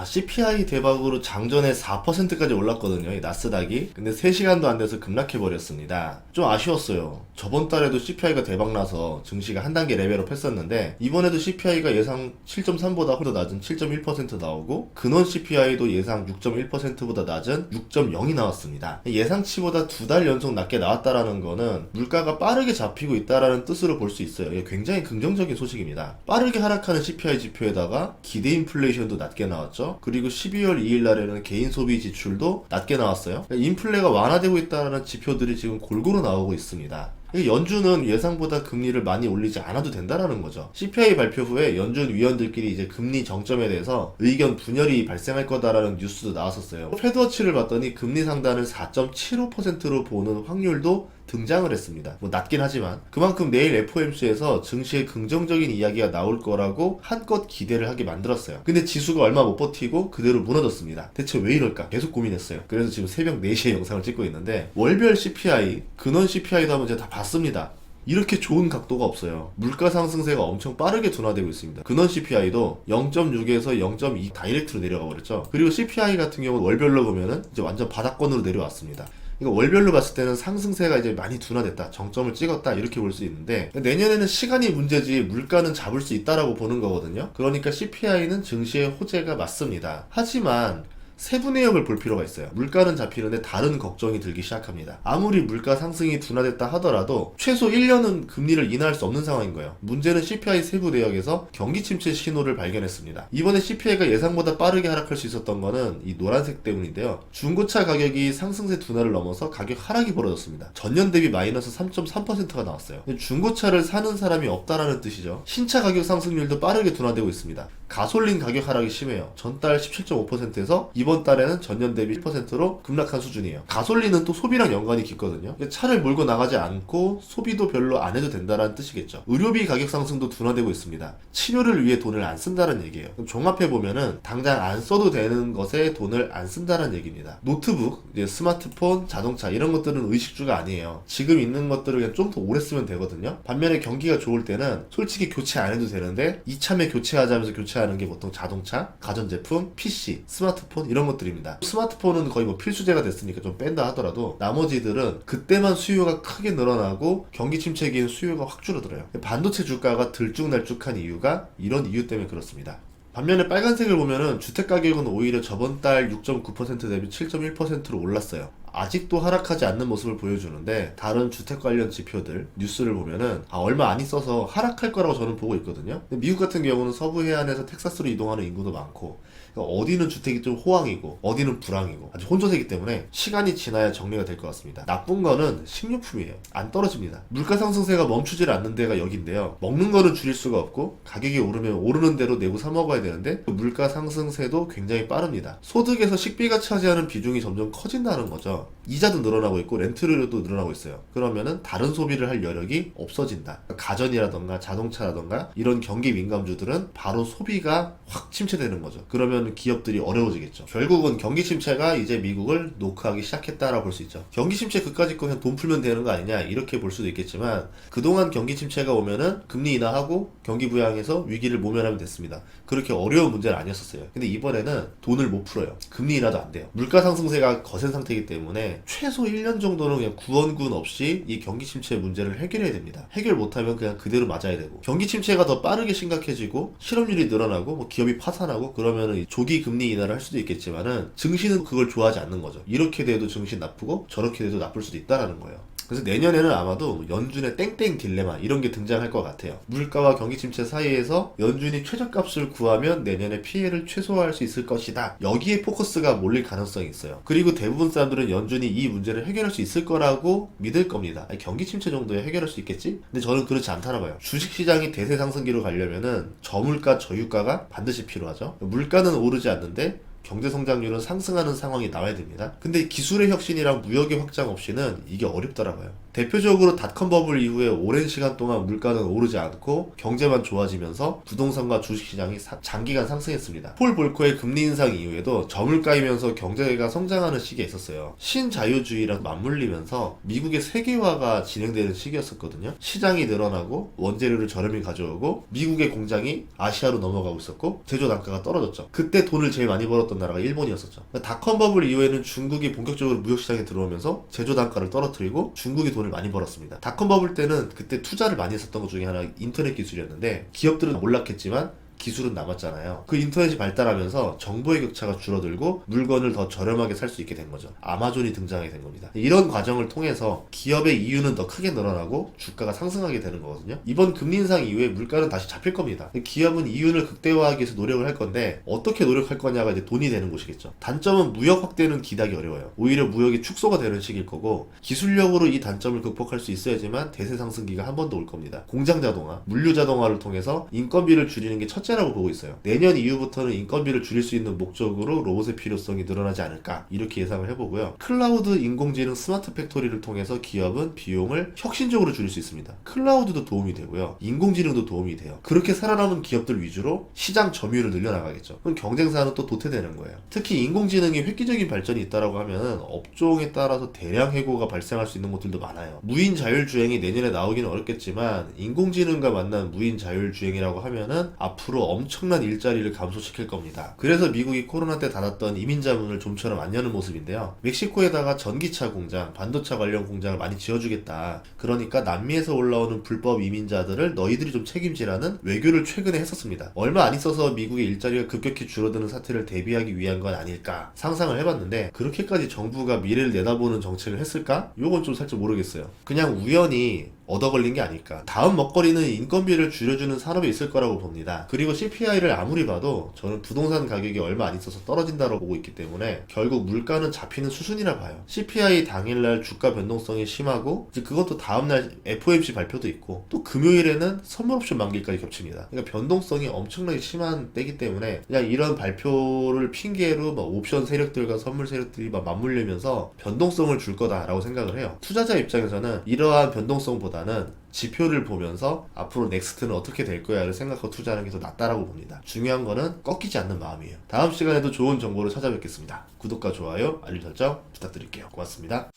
CPI 대박으로 장전에 4%까지 올랐거든요, 이 나스닥이. 근데 3시간도 안 돼서 급락해버렸습니다. 좀 아쉬웠어요. 저번 달에도 CPI가 대박나서 증시가 한 단계 레벨업 했었는데, 이번에도 CPI가 예상 7.3보다 훨씬 더 낮은 7.1% 나오고, 근원 CPI도 예상 6.1%보다 낮은 6.0이 나왔습니다. 예상치보다 2달 연속 낮게 나왔다라는 거는 물가가 빠르게 잡히고 있다라는 뜻으로 볼 수 있어요. 이게 굉장히 긍정적인 소식입니다. 빠르게 하락하는 CPI 지표에다가 기대 인플레이션도 낮게 나왔죠. 그리고 12월 2일 날에는 개인 소비 지출도 낮게 나왔어요. 인플레가 완화되고 있다는 지표들이 지금 골고루 나오고 있습니다. 연준은 예상보다 금리를 많이 올리지 않아도 된다라는 거죠. CPI 발표 후에 연준 위원들끼리 이제 금리 정점에 대해서 의견 분열이 발생할 거다라는 뉴스도 나왔었어요. 패드워치를 봤더니 금리 상단을 4.75%로 보는 확률도 등장을 했습니다. 뭐 낮긴 하지만 그만큼 내일 FOMC에서 증시에 긍정적인 이야기가 나올 거라고 한껏 기대를 하게 만들었어요. 근데 지수가 얼마 못 버티고 그대로 무너졌습니다. 대체 왜 이럴까 계속 고민했어요. 그래서 지금 새벽 4시에 영상을 찍고 있는데, 월별 CPI, 근원 CPI도 한번 제가 다 봤습니다. 이렇게 좋은 각도가 없어요. 물가 상승세가 엄청 빠르게 둔화되고 있습니다. 근원 CPI도 0.6에서 0.2 다이렉트로 내려가 버렸죠. 그리고 CPI 같은 경우는 월별로 보면은 이제 완전 바닥권으로 내려왔습니다. 이거 월별로 봤을 때는 상승세가 이제 많이 둔화됐다, 정점을 찍었다, 이렇게 볼 수 있는데, 내년에는 시간이 문제지 물가는 잡을 수 있다라고 보는 거거든요. 그러니까 CPI는 증시의 호재가 맞습니다. 하지만 세부 내역을 볼 필요가 있어요. 물가는 잡히는데 다른 걱정이 들기 시작합니다. 아무리 물가 상승이 둔화됐다 하더라도 최소 1년은 금리를 인하할 수 없는 상황인 거예요. 문제는 CPI 세부 내역에서 경기 침체 신호를 발견했습니다. 이번에 CPI가 예상보다 빠르게 하락할 수 있었던 거는 이 노란색 때문인데요. 중고차 가격이 상승세 둔화를 넘어서 가격 하락이 벌어졌습니다. 전년 대비 마이너스 3.3%가 나왔어요. 중고차를 사는 사람이 없다라는 뜻이죠. 신차 가격 상승률도 빠르게 둔화되고 있습니다. 가솔린 가격 하락이 심해요. 전달 17.5%에서 이번 달에는 전년 대비 1%로 급락한 수준이에요. 가솔린은 또 소비랑 연관이 깊거든요. 차를 몰고 나가지 않고 소비도 별로 안 해도 된다는 뜻이겠죠. 의료비 가격 상승도 둔화되고 있습니다. 치료를 위해 돈을 안 쓴다는 얘기예요. 그럼 종합해보면은 당장 안 써도 되는 것에 돈을 안 쓴다는 얘기입니다. 노트북, 이제 스마트폰, 자동차 이런 것들은 의식주가 아니에요. 지금 있는 것들을 그냥 좀 더 오래 쓰면 되거든요. 반면에 경기가 좋을 때는 솔직히 교체 안 해도 되는데 이참에 교체하자면서 교체하는 게 보통 자동차, 가전제품, PC, 스마트폰 이런 것들입니다. 스마트폰은 거의 뭐 필수제가 됐으니까 좀 뺀다 하더라도 나머지들은 그때만 수요가 크게 늘어나고 경기 침체기엔 수요가 확 줄어들어요. 반도체 주가가 들쭉날쭉한 이유가 이런 이유 때문에 그렇습니다. 반면에 빨간색을 보면은 주택가격은 오히려 저번 달 6.9% 대비 7.1%로 올랐어요. 아직도 하락하지 않는 모습을 보여주는데, 다른 주택 관련 지표들 뉴스를 보면은 얼마 안 있어서 하락할 거라고 저는 보고 있거든요. 근데 미국 같은 경우는 서부 해안에서 텍사스로 이동하는 인구도 많고, 그러니까 어디는 주택이 좀 호황이고 어디는 불황이고 아주 혼조세기 때문에 시간이 지나야 정리가 될 것 같습니다. 나쁜 거는 식료품이에요. 안 떨어집니다. 물가 상승세가 멈추질 않는 데가 여기인데요. 먹는 거는 줄일 수가 없고 가격이 오르면 오르는 대로 내고 사 먹어야 되는데, 물가 상승세도 굉장히 빠릅니다. 소득에서 식비가 차지하는 비중이 점점 커진다는 거죠. 이자도 늘어나고 있고 렌트료도 늘어나고 있어요. 그러면은 다른 소비를 할 여력이 없어진다. 가전이라던가 자동차라던가 이런 경기 민감주들은 바로 소비가 확 침체되는 거죠. 그러면 기업들이 어려워지겠죠. 결국은 경기 침체가 이제 미국을 노크하기 시작했다라고 볼 수 있죠. 경기 침체 그까짓 거 그냥 돈 풀면 되는 거 아니냐 이렇게 볼 수도 있겠지만, 그동안 경기 침체가 오면은 금리 인하하고 경기 부양해서 위기를 모면하면 됐습니다. 그렇게 어려운 문제는 아니었었어요. 근데 이번에는 돈을 못 풀어요. 금리 인하도 안 돼요. 물가 상승세가 거센 상태이기 때문에 최소 1년 정도는 그냥 구원군 없이 이 경기 침체 문제를 해결해야 됩니다. 해결 못하면 그냥 그대로 맞아야 되고, 경기 침체가 더 빠르게 심각해지고 실업률이 늘어나고 뭐 기업이 파산하고 그러면은 조기 금리 인하를 할 수도 있겠지만은 증시는 그걸 좋아하지 않는 거죠. 이렇게 돼도 증시 나쁘고 저렇게 돼도 나쁠 수도 있다라는 거예요. 그래서 내년에는 아마도 연준의 땡땡 딜레마 이런 게 등장할 것 같아요. 물가와 경기 침체 사이에서 연준이 최저값을 구하면 내년에 피해를 최소화할 수 있을 것이다. 여기에 포커스가 몰릴 가능성이 있어요. 그리고 대부분 사람들은 연준이 이 문제를 해결할 수 있을 거라고 믿을 겁니다. 아니, 경기 침체 정도에 해결할 수 있겠지? 근데 저는 그렇지 않다고 봐요. 주식시장이 대세 상승기로 가려면은 저물가 저유가가 반드시 필요하죠. 물가는 오르지 않는데 경제 성장률은 상승하는 상황이 나와야 됩니다. 근데 기술의 혁신이랑 무역의 확장 없이는 이게 어렵더라고요. 대표적으로 닷컴 버블 이후에 오랜 시간 동안 물가는 오르지 않고 경제만 좋아지면서 부동산과 주식시장이 장기간 상승했습니다. 폴 볼커의 금리 인상 이후에도 저물 까이면서 경제가 성장하는 시기에 있었어요. 신자유주의랑 맞물리면서 미국의 세계화가 진행되는 시기였었거든요. 시장이 늘어나고 원재료를 저렴히 가져오고 미국의 공장이 아시아로 넘어가고 있었고 제조 단가가 떨어졌죠. 그때 돈을 제일 많이 벌었던 나라가 일본이었었죠. 닷컴 버블 이후에는 중국이 본격적으로 무역시장에 들어오면서 제조 단가를 떨어뜨리고 중국이 돈을 많이 벌었습니다. 닷컴 버블 때는 그때 투자를 많이 했었던 것 중에 하나가 인터넷 기술이었는데 기업들은 몰락했지만 기술은 남았잖아요. 그 인터넷이 발달하면서 정보의 격차가 줄어들고 물건을 더 저렴하게 살 수 있게 된 거죠. 아마존이 등장하게 된 겁니다. 이런 과정을 통해서 기업의 이윤은 더 크게 늘어나고 주가가 상승하게 되는 거거든요. 이번 금리 인상 이후에 물가는 다시 잡힐 겁니다. 기업은 이윤을 극대화하기 위해서 노력을 할 건데 어떻게 노력할 거냐가 이제 돈이 되는 곳이겠죠. 단점은 무역 확대는 기대하기 어려워요. 오히려 무역이 축소가 되는 시기일 거고 기술력으로 이 단점을 극복할 수 있어야지만 대세 상승기가 한 번 더 올 겁니다. 공장 자동화, 물류 자동화를 통해서 인건비를 줄이는 게 첫째라고 보고 있어요. 내년 이후부터는 인건비를 줄일 수 있는 목적으로 로봇의 필요성이 늘어나지 않을까 이렇게 예상을 해보고요. 클라우드, 인공지능, 스마트 팩토리를 통해서 기업은 비용을 혁신적으로 줄일 수 있습니다. 클라우드도 도움이 되고요. 인공지능도 도움이 돼요. 그렇게 살아남은 기업들 위주로 시장 점유율을 늘려나가겠죠. 그럼 경쟁사는 또 도태되는 거예요. 특히 인공지능이 획기적인 발전이 있다라고 하면 업종에 따라서 대량 해고가 발생할 수 있는 것들도 많아요. 무인 자율주행이 내년에 나오기는 어렵겠지만 인공지능과 만난 무인 자율주행이라고 하면은 앞으로 엄청난 일자리를 감소시킬 겁니다. 그래서 미국이 코로나 때 닫았던 이민자 문을 좀처럼 안 여는 모습인데요. 멕시코에다가 전기차 공장, 반도체 관련 공장을 많이 지어주겠다. 그러니까 남미에서 올라오는 불법 이민자들을 너희들이 좀 책임지라는 외교를 최근에 했었습니다. 얼마 안 있어서 미국의 일자리가 급격히 줄어드는 사태를 대비하기 위한 건 아닐까 상상을 해봤는데 그렇게까지 정부가 미래를 내다보는 정책을 했을까? 요건 좀 살짝 모르겠어요. 그냥 우연히 얻어 걸린 게 아닐까. 다음 먹거리는 인건비를 줄여주는 산업에 있을 거라고 봅니다. 그리고 CPI를 아무리 봐도 저는 부동산 가격이 얼마 안 있어서 떨어진다고 보고 있기 때문에 결국 물가는 잡히는 수준이라 봐요. CPI 당일날 주가 변동성이 심하고 이제 그것도 다음날 FOMC 발표도 있고 또 금요일에는 선물 옵션 만기까지 겹칩니다. 그러니까 변동성이 엄청나게 심한 때이기 때문에 그냥 이런 발표를 핑계로 막 옵션 세력들과 선물 세력들이 막 맞물리면서 변동성을 줄 거다라고 생각을 해요. 투자자 입장에서는 이러한 변동성보다 는 지표를 보면서 앞으로 넥스트는 어떻게 될 거야를 생각하고 투자하는 게 더 낫다라고 봅니다. 중요한 거는 꺾이지 않는 마음이에요. 다음 시간에도 좋은 정보를 찾아뵙겠습니다. 구독과 좋아요, 알림 설정 부탁드릴게요. 고맙습니다.